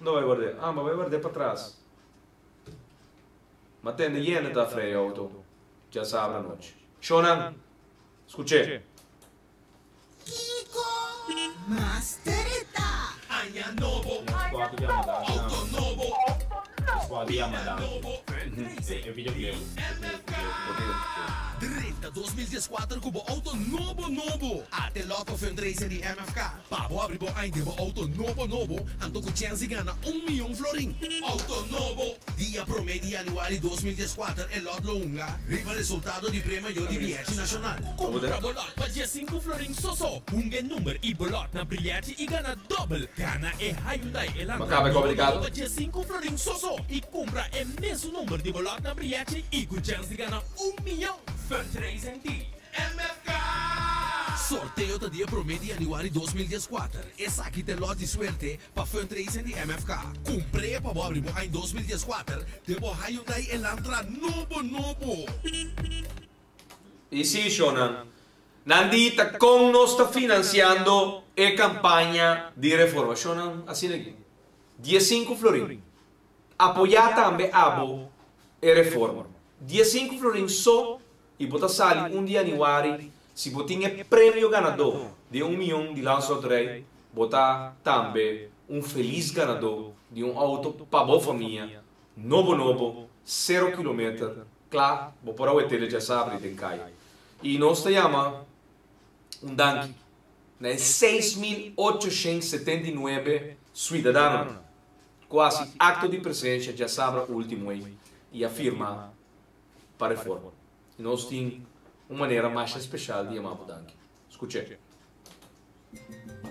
Não vai guardar. Ah, mas vai guardar para trás. Mas tem hiena da freia auto. Já sabe a noite. Shonan, escute. Masterita. Año novo, auto novo, Podía mandar. Eu videoclipe. Dreta 2014 cubo auto novo. Até logo fundraiser de MFK. Pabo abribo ainda auto novo. Ando com chance gana 1 milhão florin. Auto novo. Dia promedio januário 2014 é lot longa. Riva resultado de prêmio de bilhete nacional. Compra bolot para dia 5 florin só. Punga número e bolot na bilhete e gana double. Gana é Hyundai Elantra. Macaba é complicado. Para dia 5 florin só. E compra é mesmo número de bolot na bilhete e com chance de ganhar 1 milhão. Fundraising de MFK. Sorteio do dia promedio januário 2014. Essa aqui tem lote de suerte para fundraising de MFK. Comprei para abrir em 2014. Devo Hyundai Elantra novo. E sim, Shonan. Nandita, como nós está financiando a campanha de reforma? Shonan, assim aqui. 15 florins. Apoiar também a reforma. 15 florins só. E botar sali 1 de januário, se você tinha prêmio ganador de 1 milhão de lanço rei, botar também feliz ganador de auto para a família, novo, 0 km, claro, vou pôr o ETL já sabe, tem cai. E nós te chama danke. na 6.879 cidadãos. Quase acto de presença já sabe o último aí e afirma para a reforma. E nós temos uma maneira mais especial de amar o Danke. Escute.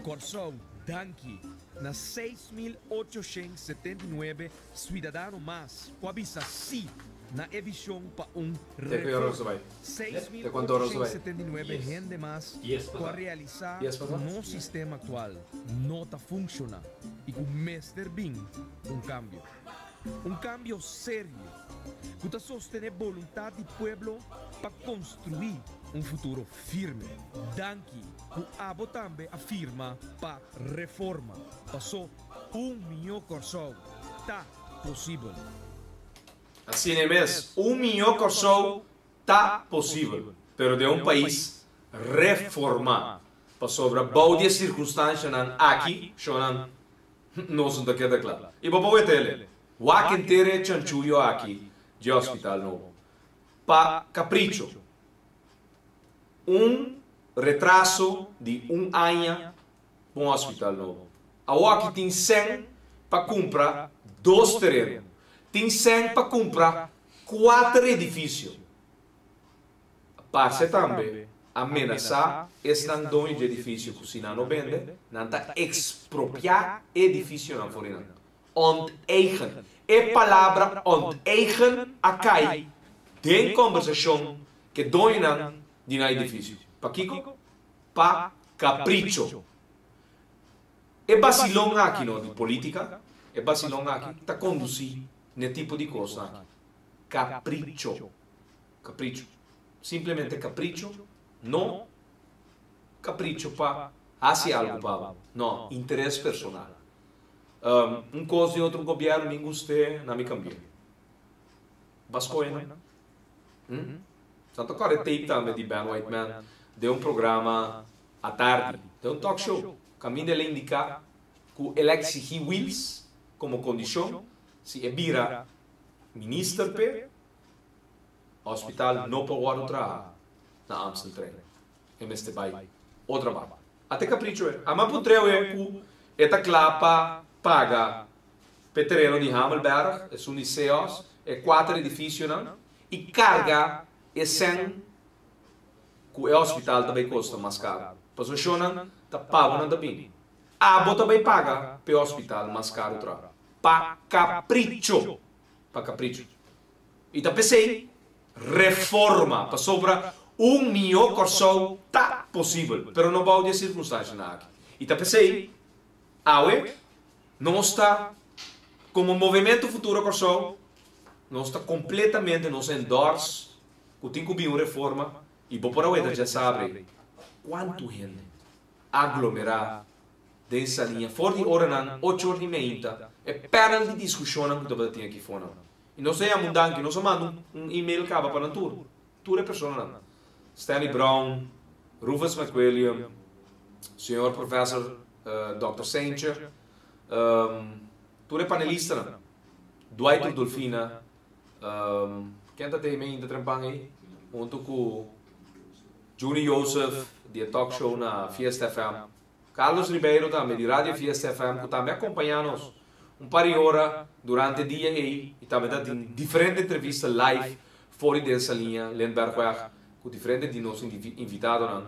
Corsão, Danke, na 6.879 cidadãos mais, coabisa sim na evisão para reforma. 6.879 rende mais para realizar o nosso sistema atual não está funcionando e com mestre bem um cambio sério que está sostener a vontade do povo para construir um futuro firme. Danke, que abo também afirma para reforma. Passou milhão Corsão, está possível. Assim é mesmo, 1 milhão Corsão está possível, mas de um país reformar para sobre a boa circunstância aqui, não se queda claro. E para o ele, o aqui inteiro chanchuyo aqui de hospital novo, para capricho, retraso de ano para um hospital novo. A aqui tem 100 para comprar 2 terrenos. Tem 100 para comprar 4 edifícios. Passa também ameaçar este dono de edifício que se não vende, não está expropriar edifício não for não. Onteigen. É palavra onteigen a cai de conversação que doina de um edifício. Para Kiko? Para capricho. É vacilão aqui não de política. É vacilão aqui está conduzir nesse tipo de coisa aqui. Capricho. Capricho. Simplesmente capricho. Não capricho para fazer algo para. Não, interesse personal. Coisa de outro governo me gostei, não me cambiei. Bascoina. Tanto agora tape também de Ben Whiteman. Deu programa à tarde. Deu talk show. Caminho ele indica que ele exige Wills como condição. Se é vira ministro pe hospital não pode outra na Amsterdam este vai outra vai até capricho é a maputreu é que esta clapa paga terreno de Hammelberg é um liceus é 4 edifícios não e carga é 100 que o hospital também custa mais caro posicionam tá pago também a bota também paga para o hospital mais caro outra para capricho. Para capricho. E tá pensei, reforma para sobra 1 milhão Corsão tá possível, mas não vai ter circunstância aqui. E tá pensei, não está como movimento futuro Corsão, não está completamente, não se endorse, que tem que uma reforma, e por aí já sabe quanto gente aglomerar dessa linha, fora de hora, 8 horas e meia, é perda de discussão que você tem aqui fora. E não sei a mudança, não se manda e-mail para tudo. Tudo é pessoa. Stanley Brown, Rufus McWilliam, senhor professor Dr. Sanger, tudo é panelista. Dwight Rudolfina, quem está ainda trampando aí? Junto com Juni Joseph, de talk show na Fiesta FM. Carlos Ribeiro também, de Rádio Fiesta FM, que também acompanha-nos par de horas durante o dia e também tem diferentes entrevistas live fora dessa linha, Lindbergh, com diferentes de nossos invitados.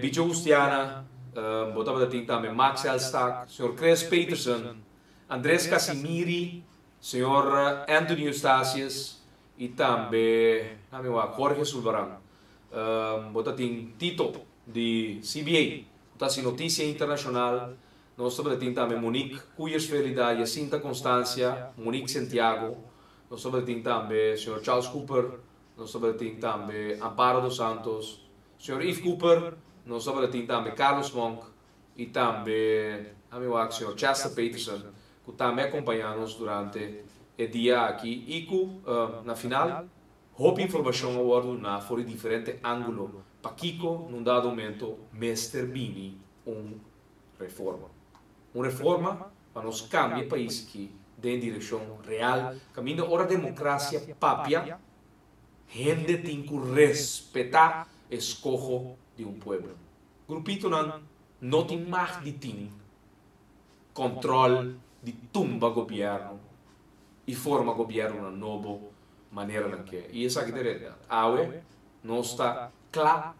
Bicho Gustiana, tem também Max Elstack, Sr. Chris Peterson, Andrés Casimiri, Sr. Anthony Eustasius e também Jorge Sulvarán. Tem Tito, de CBA, Tassi Notícia Internacional, nós temos também Monique Cuyersfeld, Jacinta Constância, Monique Santiago, nós temos também o Sr. Charles Cooper, nós temos também Amparo dos Santos, o Sr. Yves Cooper, nós temos também Carlos Monk e também o Sr. Chester Peterson, que também acompanham-nos durante o dia aqui e que, na final, houve informação agora na fora diferente ângulo. Para Kiko, num dado momento, Mr. Bini, reforma. Uma reforma para nos cambiar o país aqui, em direção real, caminho para a democracia papia, gente tem que respeitar o escojo de um povo. Grupito não, não tem mais de tim controle de tumba governo e forma governo na nova maneira na que. E essa aqui é a realidade. Aue não está claro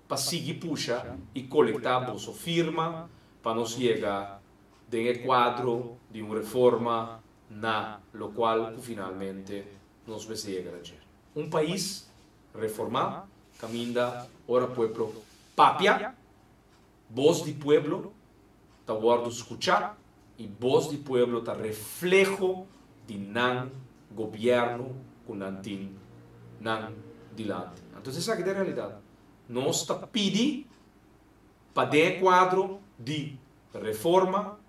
para seguir puxa e coletar bolsa firma para nos chegar de quadro de uma reforma na lo qual finalmente nos vai chegar a agir. Um país reformado caminha ora pueblo papia, voz de pueblo está guardo escuchar e voz de pueblo está reflejo de nan governo com nantin nan dilante. Então essa é a realidade. Nós está pedindo para de quadro de reforma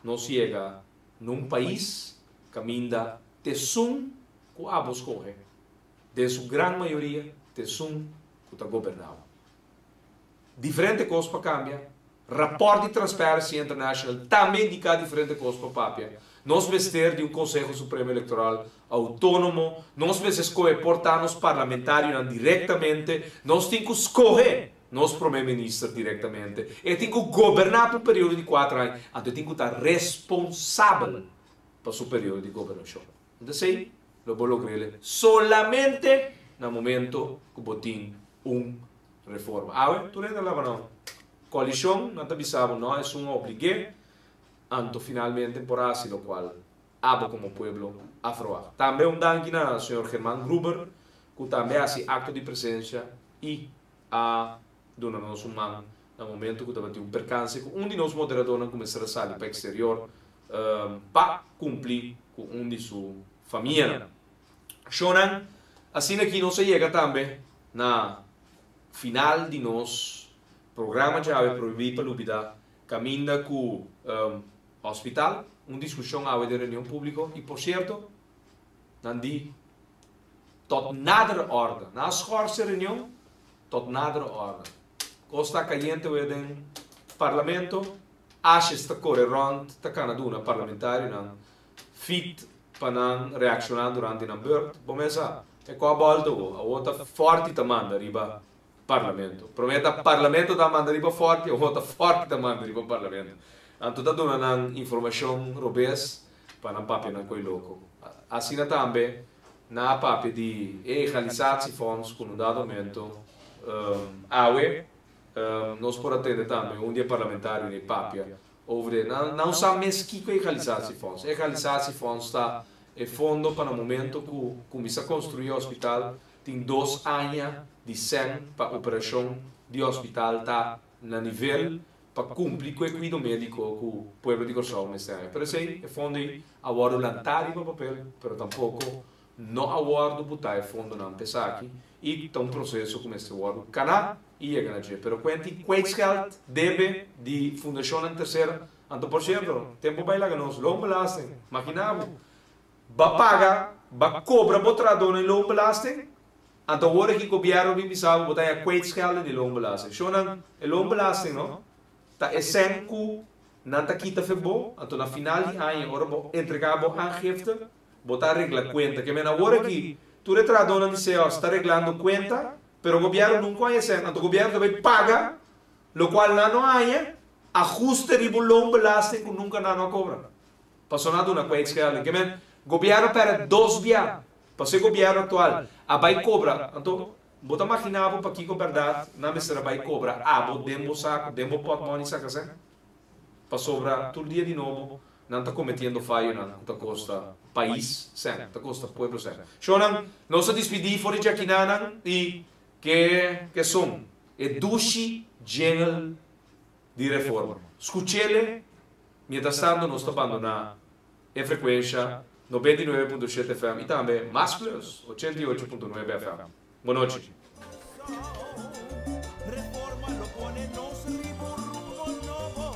nós chega num país caminha tesum com abos corre. De sua grande maioria tesum que está governado. Diferente coisa para cambiar. Rapport de Transparency International também indica diferente coisa para papia. Nós vamos ter de um Conselho Supremo Eleitoral autônomo, nós vamos escolher portar-nos parlamentários diretamente, nós temos que escolher nosso primeiro-ministro diretamente, e temos que governar por um período de 4 anos, então temos que estar responsável para o seu período de governação. Então, assim, eu vou lograr solamente no momento que botem uma reforma. Ah, tu não leva não. Coalição, não te avisamos, não é um obrigue, anto finalmente por assim, lo qual abo como pueblo afroar. Também um danke na senhor Germán Gruber, que também hace acto de presença e a dona-nos man no momento que estava um percance com de nós moderadores começar a sair para o exterior para cumprir com de sua família. Shonan, assim aqui não se chega também na final de nosso programa já é proibido para lubida caminha com hospital, uma discussão a de reunião pública e por certo não di tot nada ordem, na escorça reunião tot nada ordem. Costa caliente o do parlamento, acha esta corre rond, ta canaduna parlamentário não fit para não reaccionar durante a beurt, começa é com a volta a outra forte demanda riba parlamento. Prometa parlamento da manda riba forte, a outra forte demanda riba parlamento. Então tá dando informação robês para não papel não coi louco. Assim também na papel de realizar fundos com um dado momento nós por atender também dia parlamentário de papel over não sabemos que realizar fundos. Realizar fundos está é fundo para o momento que começa a construir o hospital tem 2 anos de 100 para a operação de hospital tá na nível para cumprir com o cuidado médico que o povo de Corsão está. Por isso é fundo agora voluntário para papel, mas tampouco não agora botar o fundo não pensar aqui e está um processo como este agora cana e é grande. Pero quanto geld deve de fundação na terceira, então por exemplo tempo vai lá que nós loan belasting, imaginamos, vai pagar, vai cobrar botrador em loan belasting. Então agora que o governo me sabe botar a quanto geld de loan belasting. Shonan o loan belasting não tá esse que não tá quita febo, então na final de ano agora vou entregar a aangifte, botar regla conta que agora que tu retrador não sei está reglando conta, pero o governo não conhece, então o governo vai pagar, lo qual não há ajuste de loan belasting que nunca não cobra. Passou nada na quanto geld, que o governo para 2 dias, para ser governo atual, a vai cobrar, então bota imaginava para que com verdade na mestra vai cobrar abo dembo saco dembo pot money saca se para sobrar todo dia de novo não está cometendo falha não está costa país sem está costa pueblo sem shonan nós se despedir fora de aqui nana e que som dushi general de reforma escutele mientras tanto nós está abandonando a frequência 99.7 FM e também mais plus 88.9 FM. Boa noite. Reforma lo pone nos rumbo novo.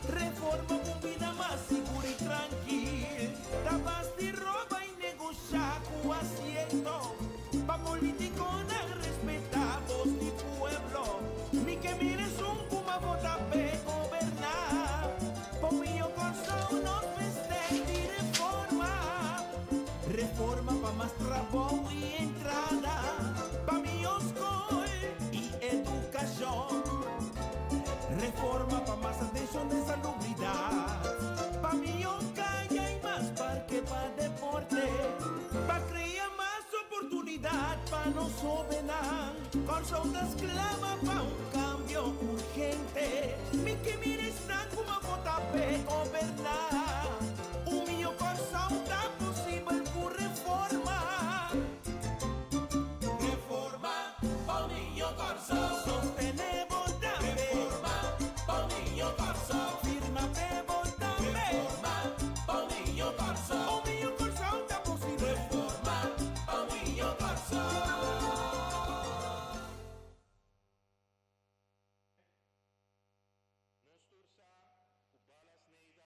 Reforma com vida mais segura e tranquila. Capaz de roubar e negociar com o asiento. Pa político não respeitar voz de pueblo. Ni que mires como vota pe governar. Por minha Corsão nos veste de reforma. Reforma pa mais trabalho e entrada. Reforma soberan, con son esclava para un cambio urgente. Mi que mi